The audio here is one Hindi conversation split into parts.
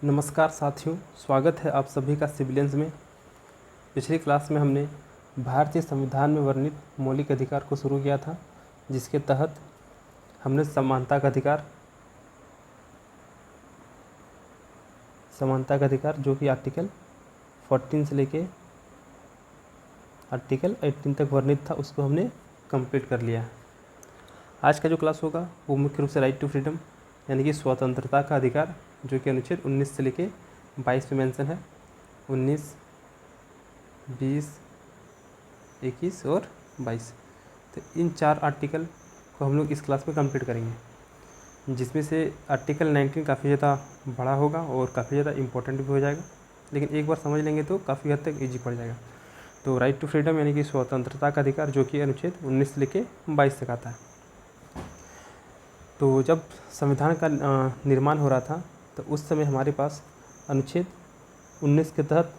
नमस्कार साथियों, स्वागत है आप सभी का सिविलियंस में। पिछली क्लास में हमने भारतीय संविधान में वर्णित मौलिक अधिकार को शुरू किया था, जिसके तहत हमने समानता का अधिकार जो कि आर्टिकल 14 से लेके आर्टिकल 18 तक वर्णित था, उसको हमने कंप्लीट कर लिया। आज का जो क्लास होगा वो मुख्य रूप से राइट टू फ्रीडम यानी कि स्वतंत्रता का अधिकार, जो कि अनुच्छेद 19 से लेके 22 में मेंशन है। 19, 20, 21 और 22, तो इन 4 आर्टिकल को हम लोग इस क्लास में कंप्लीट करेंगे, जिसमें से आर्टिकल 19 काफ़ी ज़्यादा बड़ा होगा और काफ़ी ज़्यादा इम्पोर्टेंट भी हो जाएगा, लेकिन एक बार समझ लेंगे तो काफ़ी हद तक ईजी पड़ जाएगा। तो राइट टू फ्रीडम यानी कि स्वतंत्रता का अधिकार, जो कि अनुच्छेद 19 से लेके 22 तक आता है। तो जब संविधान का निर्माण हो रहा था तो उस समय हमारे पास अनुच्छेद 19 के तहत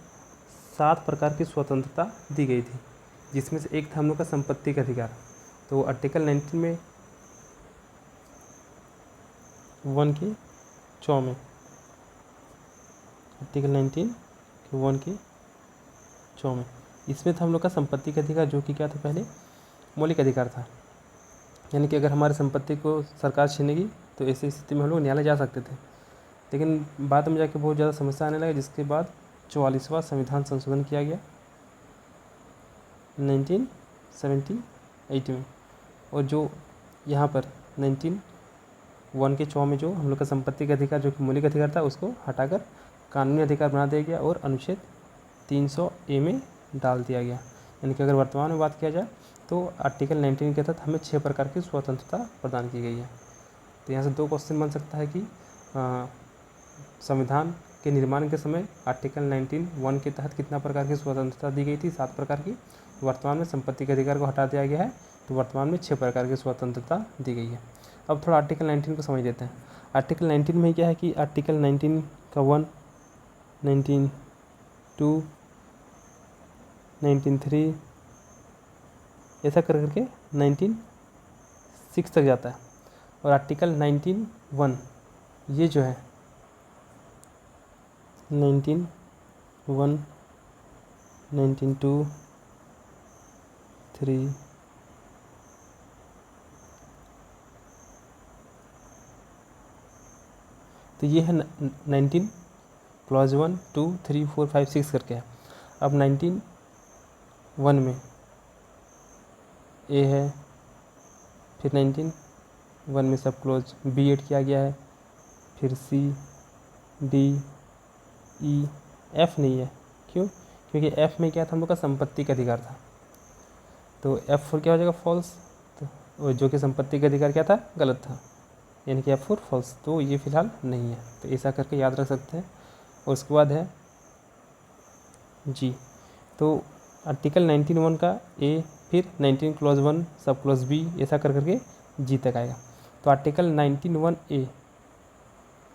7 प्रकार की स्वतंत्रता दी गई थी, जिसमें से एक था हम लोग का संपत्ति का अधिकार। तो आर्टिकल 19 में 1 की 4 में, आर्टिकल 19 के 1 की 4 में इसमें था हम लोग का संपत्ति का अधिकार, जो कि क्या था, पहले मौलिक अधिकार था। यानी कि अगर हमारी संपत्ति को सरकार छीनेगी तो ऐसी स्थिति में हम लोग न्यायालय जा सकते थे, लेकिन बाद में जाके बहुत ज़्यादा समस्या आने लगा, जिसके बाद 44वां संविधान संशोधन किया गया 1978 में। और जो यहाँ पर 19(1) के 4 में जो हम लोग का संपत्ति का अधिकार, जो कि मौलिक अधिकार था, उसको हटाकर कानूनी अधिकार बना दिया गया और अनुच्छेद 300A में डाल दिया गया। यानी कि अगर वर्तमान में बात किया जाए तो आर्टिकल 19 के तहत हमें 6 प्रकार की स्वतंत्रता प्रदान की गई है। तो यहाँ से 2 क्वेश्चन बन सकता है कि संविधान के निर्माण के समय आर्टिकल 19(1) के तहत कितना प्रकार की स्वतंत्रता दी गई थी? 7 प्रकार की। वर्तमान में संपत्ति के अधिकार को हटा दिया गया है, तो वर्तमान में 6 प्रकार की स्वतंत्रता दी गई है। अब थोड़ा आर्टिकल 19 को समझ लेते हैं। आर्टिकल 19 में क्या है कि आर्टिकल 19 का 1, 19(2), 19(3) ऐसा कर करके 19(6) तक जाता है। और आर्टिकल 19(1) ये जो है 19(1), 19(2), 3, तो ये है 19 क्लॉज 1, 2, 3, 4, 5, 6 करके है। अब 19(1) में ए है, फिर 19(1) में सब क्लोज बी एड किया गया है, फिर सी, डी, ई, एफ नहीं है। क्यों? क्योंकि एफ में क्या था, हम लोग का संपत्ति का अधिकार था, तो एफ फोर क्या हो जाएगा, फॉल्स। तो जो कि संपत्ति का अधिकार क्या था, गलत था, यानी कि एफ फोर फॉल्स, तो ये फिलहाल नहीं है। तो ऐसा करके याद रख सकते हैं। और उसके बाद है जी, तो आर्टिकल 19(1) का ए, फिर 19 क्लॉज 1 सब क्लॉज बी, ऐसा कर करके जी तक आएगा। तो आर्टिकल 19(1)(a),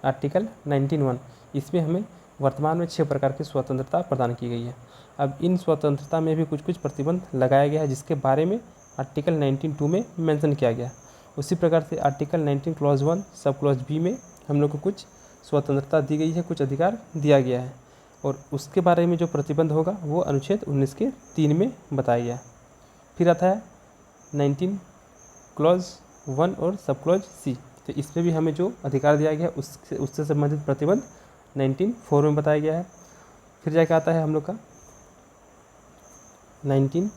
आर्टिकल 19(1) इसमें हमें वर्तमान में 6 प्रकार की स्वतंत्रता प्रदान की गई है। अब इन स्वतंत्रता में भी कुछ कुछ प्रतिबंध लगाया गया है, जिसके बारे में आर्टिकल 19(2) में मेंशन किया गया। उसी प्रकार से article 19 clause 1 sub clause B में हम लोग को कुछ स्वतंत्रता दी गई है, कुछ अधिकार दिया गया है, और उसके बारे में जो प्रतिबंध होगा वो अनुच्छेद 19 के 3 में बताया गया है। फिर आता है 19 क्लॉज 1 और सब क्लॉज सी, तो इसमें भी हमें जो अधिकार दिया गया है उससे संबंधित प्रतिबंध 19(4) में बताया गया है। फिर जाके आता है हम लोग का 19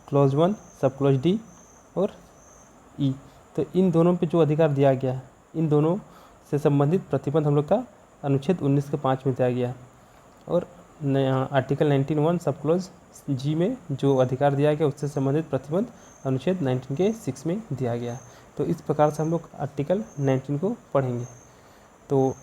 क्लॉज 1 सब क्लॉज डी और ई, तो इन दोनों पे जो अधिकार दिया गया है, इन दोनों से संबंधित प्रतिबंध हम लोग का अनुच्छेद 19 के 5 में दिया गया है। और आर्टिकल 19(1) सब क्लॉज जी में जो अधिकार दिया गया उससे संबंधित प्रतिबंध अनुच्छेद 19 के 6 में दिया गया है। तो इस प्रकार से हम लोग आर्टिकल 19 को पढ़ेंगे। तो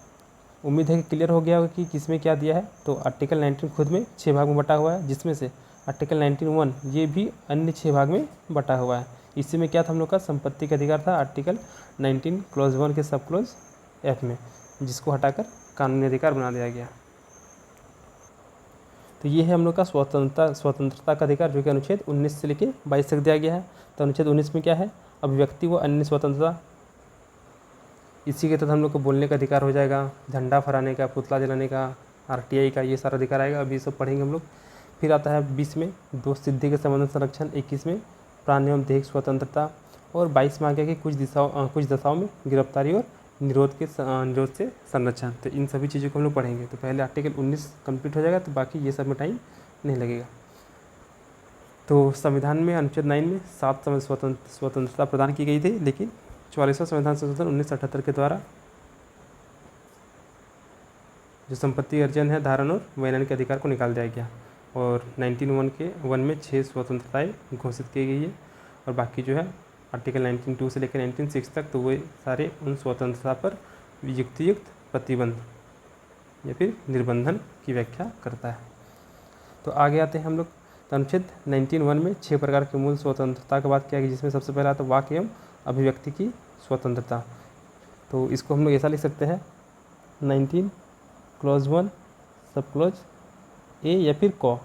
उम्मीद है कि क्लियर हो गया होगा कि किसमें क्या दिया है। तो आर्टिकल 19 खुद में 6 भाग में बटा हुआ है, जिसमें से आर्टिकल 19(1) ये भी अन्य 6 भाग में बटा हुआ है। इसी में क्या था, हम लोग का संपत्ति का अधिकार था आर्टिकल 19 क्लॉज 1 के सब क्लॉज एफ में, जिसको हटाकर कानूनी अधिकार बना दिया गया। तो ये है हम लोग का स्वतंत्रता का अधिकार, जो कि अनुच्छेद 19 से लेकर 22 तक दिया गया है। तो अनुच्छेद 19 में क्या है, अभिव्यक्ति व अन्य स्वतंत्रता इसी के तहत हम लोग को बोलने का अधिकार हो जाएगा, झंडा फहराने का, पुतला जलाने का, RTI का, ये सारा अधिकार आएगा। अभी सब पढ़ेंगे हम लोग। फिर आता है 20 में दोष सिद्धि के संबंध संरक्षण, 21 में प्राण एवं देह स्वतंत्रता, और 22 में आ गया कि कुछ दशाओं में गिरफ्तारी और निरोध से संरक्षण। तो इन सभी चीज़ों को हम लोग पढ़ेंगे। तो पहले आर्टिकल 19 कंप्लीट हो जाएगा, तो बाकी ये सब में टाइम नहीं लगेगा। तो संविधान में अनुच्छेद 9 में 7 स्वतंत्रता प्रदान की गई थी, लेकिन 44वां संविधान संशोधन 1978 के द्वारा जो संपत्ति अर्जन है, धारण और वैधानिक अधिकार को निकाल दिया गया, और 1901 में 6 स्वतंत्रताएं घोषित की गई है, और बाकी जो है आर्टिकल 19(2) से लेकर 19(6) तक, तो वो सारे उन स्वतंत्रता पर युक्त प्रतिबंध या फिर निर्बंधन की व्याख्या करता है। तो आगे आते हैं हम लोग। अनुच्छेद 19(1) में 6 प्रकार के मूल स्वतंत्रता की बात किया गया, जिसमें सबसे पहला आता है वाक एवं अभिव्यक्ति की स्वतंत्रता। तो इसको हम लोग ऐसा लिख सकते हैं 19 क्लॉज 1 सब क्लॉज ए या फिर क।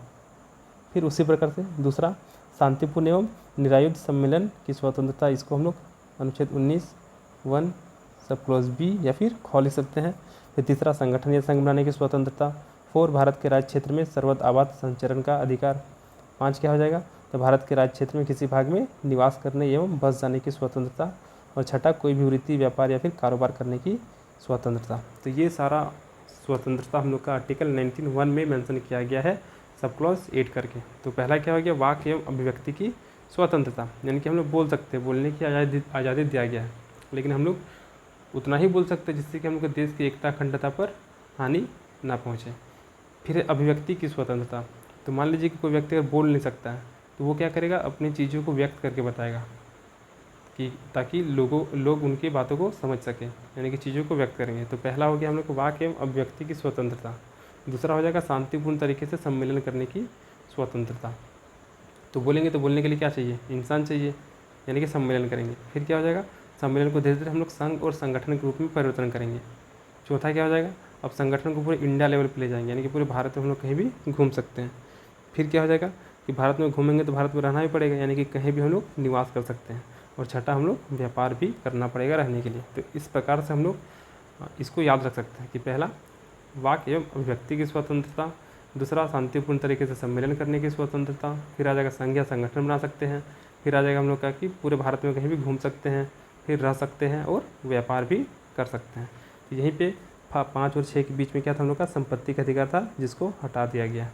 फिर उसी प्रकार से दूसरा शांतिपूर्ण एवं निरायुध सम्मेलन की स्वतंत्रता, इसको हम लोग अनुच्छेद 19(1) सब क्लॉज बी या फिर ख लिख सकते हैं। फिर तीसरा संगठन या संघ बनाने की स्वतंत्रता। 4 भारत के राज्य क्षेत्र में सर्वत्र आबाद संचरण का अधिकार। 5 क्या हो जाएगा, तो भारत के राज्य क्षेत्र में किसी भाग में निवास करने एवं बस जाने की स्वतंत्रता। और छठा कोई भी वृत्ति, व्यापार या फिर कारोबार करने की स्वतंत्रता। तो ये सारा स्वतंत्रता हम लोग का आर्टिकल 19(1) में मेंशन किया गया है, सब क्लॉज 8 करके। तो पहला क्या हो गया, वाक एवं अभिव्यक्ति की स्वतंत्रता, यानी कि हम लोग बोल सकते हैं, बोलने की आज़ादी दिया गया है, लेकिन हम लोग उतना ही बोल सकते हैं जिससे कि हम लोग देश की एकता अखंडता पर हानि ना पहुँचे। फिर अभिव्यक्ति की स्वतंत्रता। तो मान लीजिए कि कोई व्यक्ति अगर बोल नहीं सकता है, तो वो क्या करेगा, अपनी चीज़ों को व्यक्त करके बताएगा, कि ताकि लोग उनकी बातों को समझ सकें, यानी कि चीज़ों को व्यक्त करेंगे। तो पहला हो गया हम लोग को वाक एवं अभिव्यक्ति की स्वतंत्रता। दूसरा हो जाएगा शांतिपूर्ण तरीके से सम्मेलन करने की स्वतंत्रता। तो बोलेंगे तो बोलने के लिए क्या चाहिए, इंसान चाहिए, यानी कि सम्मेलन करेंगे। फिर क्या हो जाएगा, सम्मेलन को धीरे धीरे हम लोग संघ और संगठन के रूप में परिवर्तन करेंगे। चौथा क्या हो जाएगा, अब संगठन को पूरे इंडिया लेवल पर ले जाएंगे, यानी कि पूरे भारत में हम लोग कहीं भी घूम सकते हैं। फिर क्या हो जाएगा कि भारत में घूमेंगे तो भारत में रहना भी पड़ेगा, यानी कि कहीं भी हम लोग निवास कर सकते हैं। और छठा, हम लोग व्यापार भी करना पड़ेगा रहने के लिए। तो इस प्रकार से हम लोग इसको याद रख सकते हैं कि पहला वाक एवं अभिव्यक्ति की स्वतंत्रता, दूसरा शांतिपूर्ण तरीके से सम्मेलन करने की स्वतंत्रता, फिर आ जाएगा संघ या संगठन बना सकते हैं, फिर आ जाएगा हम लोग का कि पूरे भारत में कहीं भी घूम सकते हैं, फिर रह सकते हैं और व्यापार भी कर सकते हैं। तो यहीं पे 5 और 6 के बीच में क्या था, हम लोग का संपत्ति का अधिकार था, जिसको हटा दिया गया।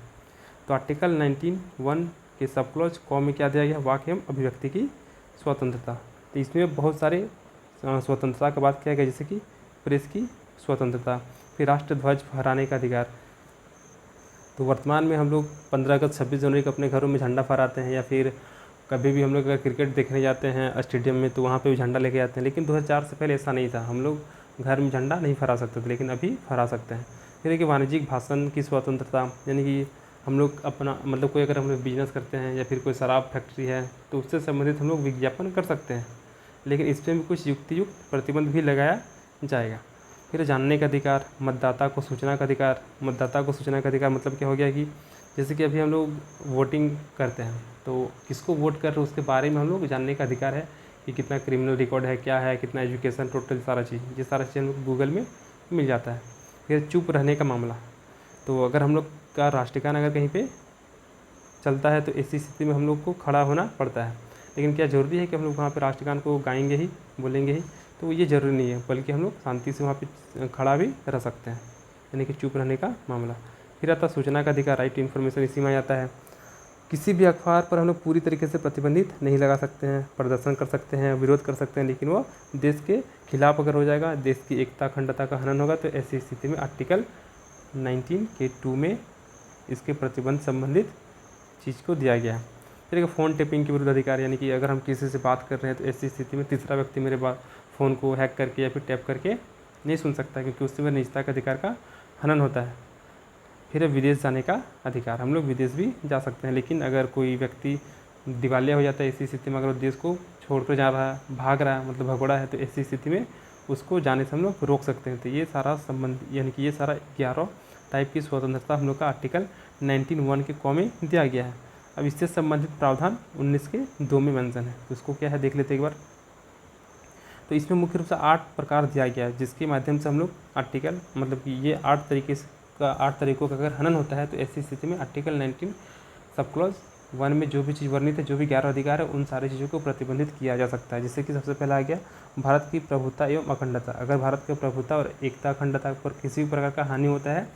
तो आर्टिकल 19(1) के सब क्लॉज क में क्या दिया गया, वाक एवं अभिव्यक्ति की स्वतंत्रता। तो इसमें बहुत सारे स्वतंत्रता का बात किया गया, जैसे कि प्रेस की स्वतंत्रता, फिर राष्ट्र ध्वज फहराने का अधिकार। तो वर्तमान में हम लोग 15 अगस्त 26 जनवरी को अपने घरों में झंडा फहराते हैं, या फिर कभी भी हम लोग अगर क्रिकेट देखने जाते हैं स्टेडियम में, तो वहाँ पे भी झंडा लेके जाते हैं। लेकिन 2004 से पहले ऐसा नहीं था, हम लोग घर में झंडा नहीं फहरा सकते थे, लेकिन अभी फहरा सकते हैं। फिर एक वाणिज्यिक भाषण की स्वतंत्रता, यानी कि हम लोग अपना मतलब कोई अगर हम लोग बिजनेस करते हैं या फिर कोई शराब फैक्ट्री है, तो उससे संबंधित हम लोग विज्ञापन कर सकते हैं, लेकिन इसमें भी कुछ युक्त प्रतिबंध भी लगाया जाएगा। फिर जानने का अधिकार, मतदाता को सूचना का अधिकार। मतदाता को सूचना का अधिकार मतलब क्या हो गया कि जैसे कि अभी हम लोग वोटिंग करते हैं, तो किसको वोट कर रहे हैं उसके बारे में हम लोग जानने का अधिकार है, कि कितना क्रिमिनल रिकॉर्ड है, क्या है, कितना एजुकेशन, टोटल सारा चीज़, ये सारा चीज़ हम लोग गूगल में मिल जाता है। फिर चुप रहने का मामला, तो अगर हम लोग का राष्ट्रगान अगर कहीं पे चलता है, तो ऐसी स्थिति में हम लोग को खड़ा होना पड़ता है। लेकिन क्या ज़रूरी है कि हम लोग वहाँ पे राष्ट्रगान को गाएंगे ही, बोलेंगे ही, तो ये ज़रूरी नहीं है, बल्कि हम लोग शांति से वहाँ पे खड़ा भी रह सकते हैं, यानी कि चुप रहने का मामला। फिर आता है सूचना का अधिकार, राइट टू इन्फॉर्मेशन, इसी में आता है। किसी भी अखबार पर हम लोग पूरी तरीके से प्रतिबंधित नहीं लगा सकते हैं, प्रदर्शन कर सकते हैं, विरोध कर सकते हैं, लेकिन वो देश के खिलाफ अगर हो जाएगा, देश की एकता अखंडता का हनन होगा, तो ऐसी स्थिति में आर्टिकल 19(2) में इसके प्रतिबंध संबंधित चीज़ को दिया गया है। फिर एक फ़ोन टैपिंग के विरुद्ध अधिकार, यानी कि अगर हम किसी से बात कर रहे हैं, तो ऐसी स्थिति में तीसरा व्यक्ति मेरे फ़ोन को हैक करके या फिर टैप करके नहीं सुन सकता, क्योंकि उससे मेरे निजता के अधिकार का हनन होता है। फिर विदेश जाने का अधिकार, हम लोग विदेश भी जा सकते हैं, लेकिन अगर कोई व्यक्ति दिवालिया हो जाता है, ऐसी स्थिति में अगर वो देश को छोड़कर जा रहा है, भाग रहा है, मतलब भगोड़ा है, तो ऐसी स्थिति में उसको जाने से हम लोग रोक सकते हैं। तो ये सारा संबंध, यानी कि ये सारा 11 टाइप की स्वतंत्रता हम लोग का आर्टिकल 19(1) के क में दिया गया है। अब इससे संबंधित प्रावधान 19 के 2 में मेंशन है, तो उसको क्या है देख लेते एक बार। तो इसमें मुख्य रूप से 8 प्रकार दिया गया है, जिसके माध्यम से हम लोग आर्टिकल मतलब कि ये 8 तरीकों का अगर हनन होता है तो ऐसी स्थिति में आर्टिकल 19 सब क्लॉज 1 में जो भी चीज़ वर्णित है, जो भी 11 अधिकार है, उन सारी चीज़ों को प्रतिबंधित किया जा सकता है। जैसे कि सबसे पहला आ गया भारत की प्रभुता एवं अखंडता। अगर भारत की प्रभुता और एकता अखंडता पर किसी भी प्रकार का हानि होता है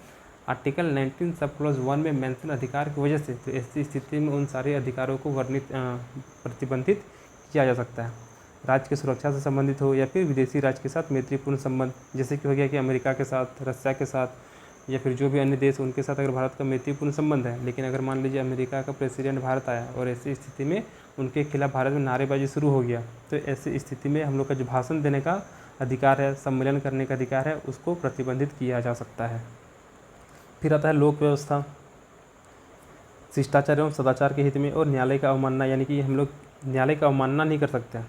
आर्टिकल 19 सब क्लॉज 1 में मेंशन अधिकार की वजह से, तो ऐसी स्थिति में उन सारे अधिकारों को प्रतिबंधित किया जा सकता है। राज्य की सुरक्षा से संबंधित हो या फिर विदेशी राज्य के साथ मैत्रीपूर्ण संबंध, जैसे कि हो गया कि अमेरिका के साथ, रशिया के साथ या फिर जो भी अन्य देश उनके साथ अगर भारत का मैत्रीपूर्ण संबंध है, लेकिन अगर मान लीजिए अमेरिका का प्रेसिडेंट भारत आया और ऐसी स्थिति में उनके खिलाफ भारत में नारेबाजी शुरू हो गया, तो ऐसी स्थिति में हम लोग का जो भाषण देने का अधिकार है, सम्मेलन करने का अधिकार है, उसको प्रतिबंधित किया जा सकता है। फिर आता है लोक व्यवस्था, शिष्टाचार एवं सदाचार के हित में और न्यायालय का अवमानना, यानी कि हम लोग न्यायालय का अवमानना नहीं कर सकते।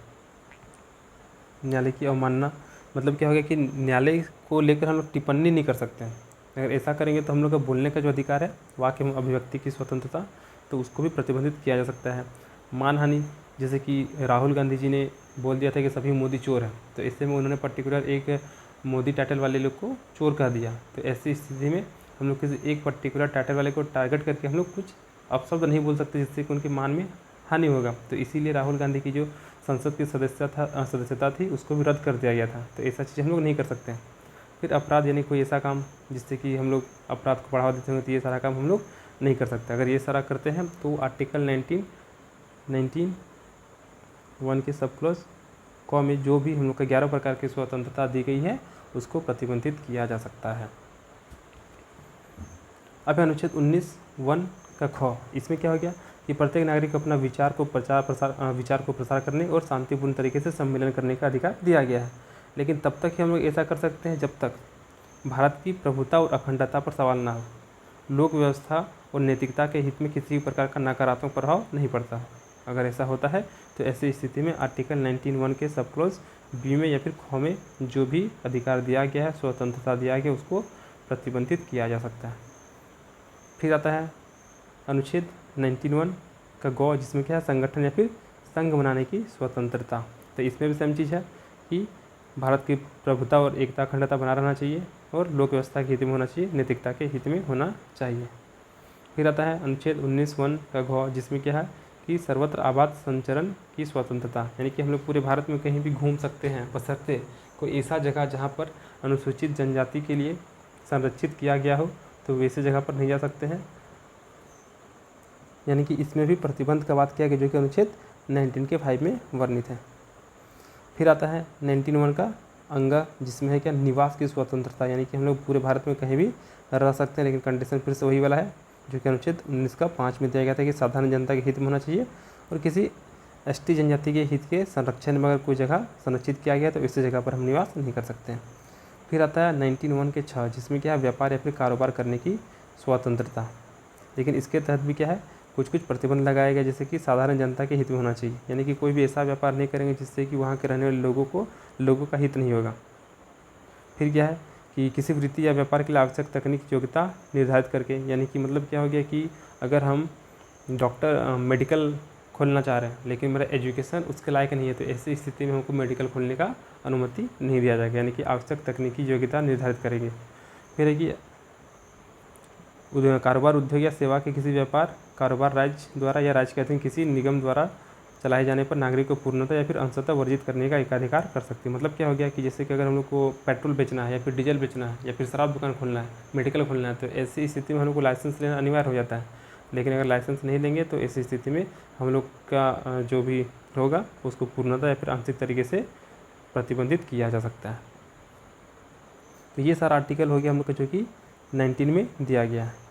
न्यायालय की अवमानना मतलब क्या हो गया कि न्यायालय को लेकर हम लोग टिप्पणी नहीं कर सकते हैं। अगर ऐसा करेंगे तो हम लोग का बोलने का जो अधिकार है, वाक्य एवं अभिव्यक्ति की स्वतंत्रता, तो उसको भी प्रतिबंधित किया जा सकता है। मानहानि, जैसे कि राहुल गांधी जी ने बोल दिया था कि सभी मोदी चोर हैं, तो इससे में उन्होंने पर्टिकुलर एक मोदी टाइटल वाले लोग को चोर कह दिया, तो ऐसी स्थिति में हम लोग किसी एक पर्टिकुलर टाइटल वाले को टारगेट करके हम लोग कुछ अपशब्द नहीं बोल सकते, जिससे कि उनके मान में हानि होगा। तो इसीलिए राहुल गांधी की जो संसद की सदस्यता थी उसको भी रद्द कर दिया गया था। तो ऐसा चीज़ हम लोग नहीं कर सकते हैं। फिर अपराध, यानी कोई ऐसा काम जिससे कि हम लोग अपराध को बढ़ावा देते हैं, तो ये सारा काम हम लोग नहीं कर सकते। अगर ये सारा करते हैं तो आर्टिकल 19(1) के सब क्लॉज क में जो भी हम लोग का 11 प्रकार की स्वतंत्रता दी गई है उसको प्रतिबंधित किया जा सकता है। अब अनुच्छेद 19(1) का ख, इसमें क्या हो गया कि प्रत्येक नागरिक को अपना विचार को प्रसार करने और शांतिपूर्ण तरीके से सम्मेलन करने का अधिकार दिया गया है। लेकिन तब तक ही हम लोग ऐसा कर सकते हैं जब तक भारत की प्रभुता और अखंडता पर सवाल ना हो, लोक व्यवस्था और नैतिकता के हित में किसी भी प्रकार का नकारात्मक प्रभाव नहीं पड़ता। अगर ऐसा होता है तो ऐसी स्थिति में आर्टिकल 19(1) के सब क्लॉज बी में या फिर ख में जो भी अधिकार दिया गया है, स्वतंत्रता दिया गया, उसको प्रतिबंधित किया जा सकता है। फिर आता है अनुच्छेद 19(1) का ग, जिसमें क्या है संगठन या फिर संघ बनाने की स्वतंत्रता। तो इसमें भी सेम चीज़ है कि भारत की प्रभुता और एकता अखंडता बना रहना चाहिए और लोक व्यवस्था के हित में होना चाहिए, नैतिकता के हित में होना चाहिए। फिर आता है अनुच्छेद 19(1) का घ, जिसमें क्या है कि सर्वत्र आबाद संचरण की स्वतंत्रता, यानी कि हम लोग पूरे भारत में कहीं भी घूम सकते हैं, बशर्ते कोई ऐसा जगह जहाँ पर अनुसूचित जनजाति के लिए संरक्षित किया गया हो, तो वैसे जगह पर नहीं जा सकते हैं। यानी कि इसमें भी प्रतिबंध का बात किया गया, जो कि अनुच्छेद 19 के 5 में वर्णित है। फिर आता है 19(1) का अंग, जिसमें है क्या निवास की स्वतंत्रता, यानी कि हम लोग पूरे भारत में कहीं भी रह सकते हैं, लेकिन कंडीशन फिर से वही वाला है जो कि अनुच्छेद 19 का 5 में दिया गया था कि साधारण जनता के हित में होना चाहिए और किसी एसटी जनजाति के हित के संरक्षण में अगर कोई जगह संरक्षित किया गया तो इस जगह पर हम निवास नहीं कर सकते हैं। फिर आता है 19(1) के 6, जिसमें क्या है व्यापार या फिर कारोबार करने की स्वतंत्रता, लेकिन इसके तहत भी क्या है कुछ प्रतिबंध लगाया गया, जैसे कि साधारण जनता के हित में होना चाहिए, यानी कि कोई भी ऐसा व्यापार नहीं करेंगे जिससे कि वहाँ के रहने वाले लोगों का हित नहीं होगा। फिर क्या है कि किसी वृत्ति या व्यापार के लिए आवश्यक तकनीकी योग्यता निर्धारित करके, यानी कि मतलब क्या हो गया कि अगर हम मेडिकल खोलना चाह रहे हैं लेकिन मेरा एजुकेशन उसके लायक नहीं है, तो ऐसी स्थिति में हमको मेडिकल खोलने का अनुमति नहीं दिया जाएगा, यानी कि आवश्यक तकनीकी योग्यता निर्धारित करेंगे। फिर है कि कारोबार, उद्योग या सेवा के किसी व्यापार कारोबार राज्य द्वारा या राज्य के अधीन किसी निगम द्वारा चलाए जाने पर नागरिक को पूर्णतः या फिर अंशतः वर्जित करने का एकाधिकार कर सकते हैं। मतलब क्या हो गया कि जैसे कि अगर हम लोग को पेट्रोल बेचना है या फिर डीजल बेचना है या फिर शराब दुकान खोलना है, मेडिकल खोलना है, तो ऐसी स्थिति में हम लोग को लाइसेंस लेना अनिवार्य हो जाता है। लेकिन अगर लाइसेंस नहीं लेंगे तो ऐसी स्थिति में हम लोग का जो भी होगा उसको पूर्णतः या फिर आंशिक तरीके से प्रतिबंधित किया जा सकता है। तो ये सारा आर्टिकल हो गया हम लोग का जो कि 19 में दिया गया है।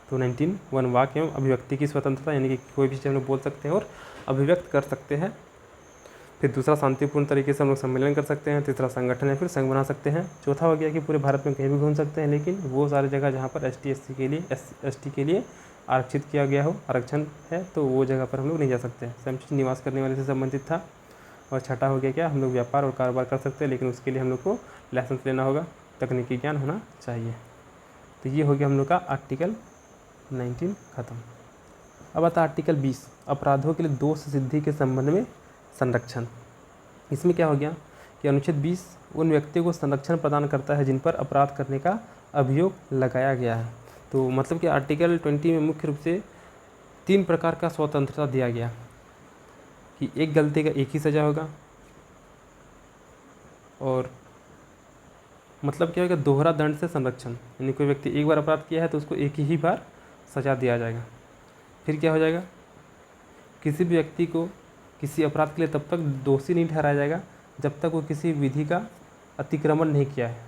तो 19(1) वाक्य एवं अभिव्यक्ति की स्वतंत्रता, यानी कि कोई भी चीज़ हम लोग बोल सकते हैं और अभिव्यक्त कर सकते हैं। फिर दूसरा शांतिपूर्ण तरीके से हम लोग सम्मेलन कर सकते हैं। तीसरा संगठन या फिर संघ बना सकते हैं। चौथा हो गया कि पूरे भारत में कहीं भी घूम सकते हैं, लेकिन वो सारी जगह जहाँ पर एसटी के लिए आरक्षित किया गया हो, आरक्षण है, तो वो जगह पर हम लोग नहीं जा सकते। सेम चीज़ निवास करने वाले से संबंधित था। और छठा हो गया क्या, हम लोग व्यापार और कारोबार कर सकते हैं, लेकिन उसके लिए हम लोग को लाइसेंस लेना होगा, तकनीकी ज्ञान होना चाहिए। तो ये हो गया हम लोग का आर्टिकल 19 खत्म। अब आता आर्टिकल 20, अपराधों के लिए दोष सिद्धि के संबंध में संरक्षण। इसमें क्या हो गया कि अनुच्छेद 20 उन व्यक्तियों को संरक्षण प्रदान करता है जिन पर अपराध करने का अभियोग लगाया गया है। तो मतलब कि आर्टिकल 20 में मुख्य रूप से 3 प्रकार का स्वतंत्रता दिया गया कि एक गलती का एक ही सज़ा होगा, और मतलब क्या होगा, दोहरा दंड से संरक्षण, यानी कोई व्यक्ति एक बार अपराध किया है तो उसको एक ही बार सज़ा दिया जाएगा। फिर क्या हो जाएगा, किसी भी व्यक्ति को किसी अपराध के लिए तब तक दोषी नहीं ठहराया जाएगा जब तक वो किसी विधि का अतिक्रमण नहीं किया है।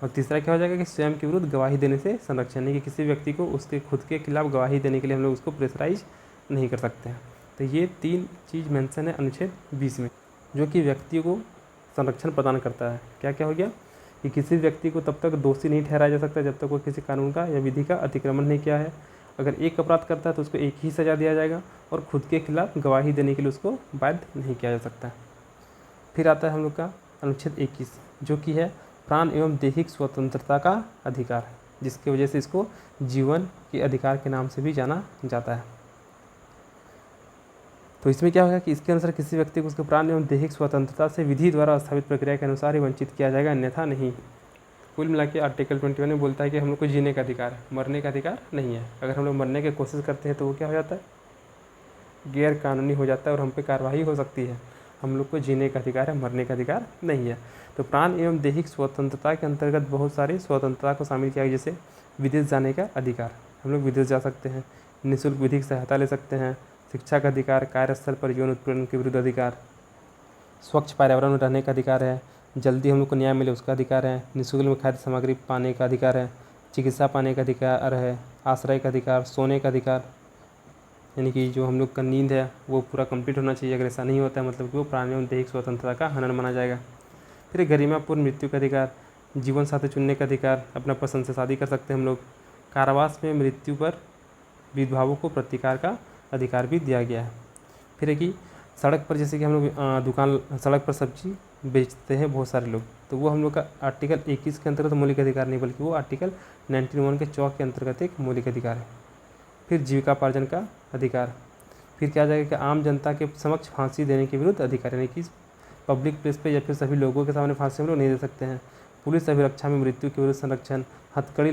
और तीसरा क्या हो जाएगा कि स्वयं के विरुद्ध गवाही देने से संरक्षण, यानी कि किसी व्यक्ति को उसके खुद के खिलाफ गवाही देने के लिए हम लोग उसको प्रेशराइज नहीं कर सकते हैं। तो ये 3 चीज़ मेंशन है अनुच्छेद 20 में, जो कि व्यक्ति को संरक्षण प्रदान करता है। क्या क्या हो गया कि किसी व्यक्ति को तब तक दोषी नहीं ठहराया जा सकता जब तक वो किसी कानून का या विधि का अतिक्रमण नहीं किया है। अगर एक अपराध करता है तो उसको एक ही सज़ा दिया जाएगा, और खुद के खिलाफ गवाही देने के लिए उसको बाध्य नहीं किया जा सकता। फिर आता है हम लोग का अनुच्छेद 21, जो कि है प्राण एवं दैहिक स्वतंत्रता का अधिकार, जिसकी वजह से इसको जीवन के अधिकार के नाम से भी जाना जाता है। तो इसमें क्या होगा कि इसके अनुसार किसी व्यक्ति को उसके प्राण एवं दैहिक स्वतंत्रता से विधि द्वारा स्थापित प्रक्रिया के अनुसार ही वंचित किया जाएगा, अन्यथा नहीं। कुल मिला के आर्टिकल 21 में बोलता है कि हम लोग को जीने का अधिकार है, मरने का अधिकार नहीं है। अगर हम लोग मरने की कोशिश करते हैं तो वो क्या हो जाता है, गैर कानूनी हो जाता है और हम पे कार्रवाई हो सकती है। हम लोग को जीने का अधिकार है, मरने का अधिकार नहीं है। तो प्राण एवं दैहिक स्वतंत्रता के अंतर्गत बहुत सारी स्वतंत्रता को शामिल किया गया, जैसे विदेश जाने का अधिकार, हम लोग विदेश जा सकते हैं, निःशुल्क विधिक सहायता ले सकते हैं, शिक्षा का अधिकार, कार्यस्थल पर यौन उत्पीड़न के विरुद्ध अधिकार, स्वच्छ पर्यावरण में रहने का अधिकार है, जल्दी हम लोग को न्याय मिले उसका अधिकार है, निःशुल्क में खाद्य सामग्री पाने का अधिकार है, चिकित्सा पाने का अधिकार है, आश्रय का अधिकार, सोने का अधिकार, यानी कि जो हम लोग का नींद है वो पूरा कंप्लीट होना चाहिए। अगर ऐसा नहीं होता है मतलब कि वो प्राण एवं दैहिक स्वतंत्रता का हनन माना जाएगा। फिर गरिमापूर्ण मृत्यु का अधिकार, जीवन साथी चुनने का अधिकार, अपना पसंद से शादी कर सकते हैं हम लोग, कारावास में मृत्यु पर विधवाओं को प्रतिकार का अधिकार भी दिया गया है। फिर है कि सड़क पर जैसे कि हम लोग दुकान सड़क पर सब्जी बेचते हैं बहुत सारे लोग, तो वो हम लोग का आर्टिकल 21 के अंतर्गत मौलिक अधिकार नहीं, बल्कि वो आर्टिकल 91 के 4 के अंतर्गत एक मौलिक अधिकार है। फिर जीविकापार्जन का अधिकार, फिर क्या जाएगा कि आम जनता के समक्ष फांसी देने के विरुद्ध अधिकार, यानी कि पब्लिक प्लेस पे या फिर सभी लोगों के सामने फांसी हम लोग नहीं दे सकते हैं। पुलिस अभिरक्षा में मृत्यु के विरुद्ध संरक्षण, हथकड़ी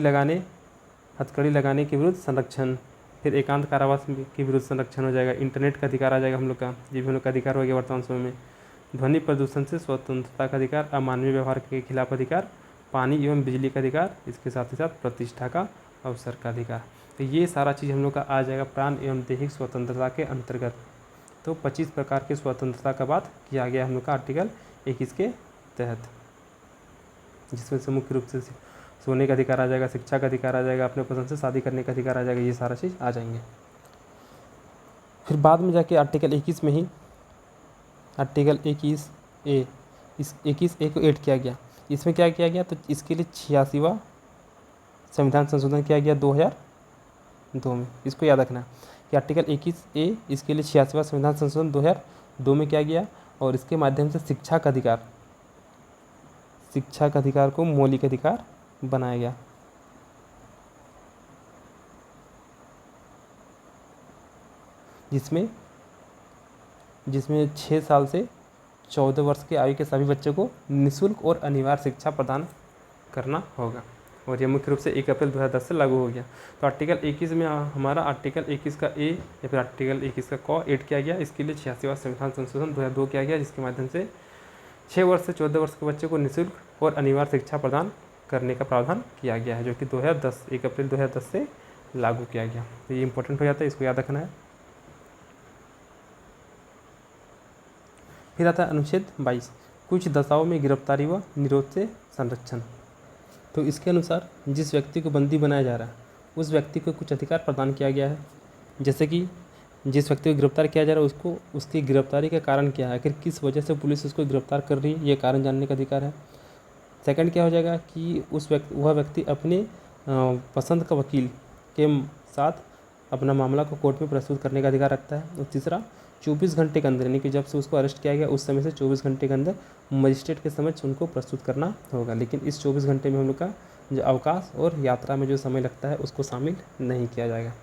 लगाने के विरुद्ध संरक्षण, फिर एकांत कारावास के विरुद्ध संरक्षण हो जाएगा। इंटरनेट का अधिकार आ जाएगा हम लोग का, ये भी हम लोग का अधिकार हो गया वर्तमान समय में। ध्वनि प्रदूषण से स्वतंत्रता का अधिकार, अमानवीय व्यवहार के खिलाफ अधिकार, पानी एवं बिजली का अधिकार, इसके साथ ही साथ प्रतिष्ठा का अवसर का अधिकार। तो ये सारा चीज़ हम लोग का आ जाएगा प्राण एवं दैहिक स्वतंत्रता के अंतर्गत। तो 25 प्रकार की स्वतंत्रता का बात किया गया हम लोग का आर्टिकल 21 के तहत, जिसमें से मुख्य रूप से सोने का अधिकार आ जाएगा, शिक्षा का अधिकार आ जाएगा, अपने पसंद से शादी करने का अधिकार आ जाएगा, ये सारा चीज़ आ जाएंगे। फिर बाद में जाके आर्टिकल 21 में ही आर्टिकल 21A, इस 21A को ऐड किया गया। इसमें क्या किया गया, तो इसके लिए 86वां संविधान संशोधन किया गया 2002 में। इसको याद रखना कि आर्टिकल 21A इसके लिए 86वां संविधान संशोधन 2002 में किया गया, और इसके माध्यम से शिक्षा का अधिकार को मौलिक अधिकार बनाया गया। जिसमें 6 साल से 14 वर्ष की आयु के सभी बच्चों को निःशुल्क और अनिवार्य शिक्षा प्रदान करना होगा, और यह मुख्य रूप से 1 अप्रैल 2010 से लागू हो गया। तो आर्टिकल 21 में हमारा आर्टिकल 21 का ए या फिर आर्टिकल 21 का क ऐड किया गया। इसके लिए 86वां संविधान संशोधन 2002 किया गया, जिसके माध्यम से 6 वर्ष से 14 वर्ष के बच्चों को निःशुल्क और अनिवार्य शिक्षा प्रदान करने का प्रावधान किया गया है, जो कि 1 अप्रैल 2010 से लागू किया गया। तो ये इंपॉर्टेंट हो जाता है, इसको याद रखना है। फिर आता है अनुच्छेद 22, कुछ दशाओं में गिरफ्तारी व निरोध से संरक्षण। तो इसके अनुसार जिस व्यक्ति को बंदी बनाया जा रहा है उस व्यक्ति को कुछ अधिकार प्रदान किया गया है, जैसे कि जिस व्यक्ति को गिरफ्तार किया जा रहा है उसको उसकी गिरफ्तारी का कारण क्या है, आखिर किस वजह से पुलिस उसको गिरफ्तार कर रही है, ये कारण जानने का अधिकार है। सेकंड क्या हो जाएगा कि वह व्यक्ति अपने पसंद का वकील के साथ अपना मामला को कोर्ट में प्रस्तुत करने का अधिकार रखता है। और तीसरा 24 घंटे के अंदर, यानी कि जब से उसको अरेस्ट किया गया उस समय से 24 घंटे के अंदर मजिस्ट्रेट के समक्ष उनको प्रस्तुत करना होगा, लेकिन इस 24 घंटे में हम लोग का जो अवकाश और यात्रा में जो समय लगता है उसको शामिल नहीं किया जाएगा।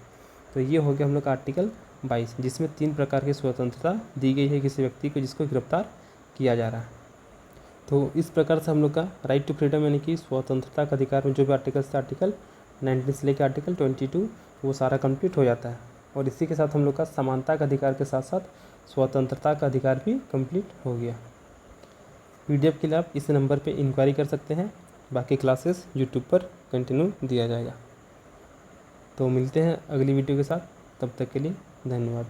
तो ये हो गया हम लोग का आर्टिकल 22, जिसमें 3 प्रकार की स्वतंत्रता दी गई है किसी व्यक्ति को जिसको गिरफ्तार किया जा रहा है। तो इस प्रकार से हम लोग का राइट टू फ्रीडम यानी कि स्वतंत्रता का अधिकार में जो भी आर्टिकल्स थे, आर्टिकल 19 से लेकर आर्टिकल 22 वो सारा कंप्लीट हो जाता है। और इसी के साथ हम लोग का समानता का अधिकार के साथ साथ स्वतंत्रता का अधिकार भी कंप्लीट हो गया। PDF के लिए आप इस नंबर पे इंक्वायरी कर सकते हैं। बाकी क्लासेस यूट्यूब पर कंटिन्यू दिया जाएगा। तो मिलते हैं अगली वीडियो के साथ, तब तक के लिए धन्यवाद।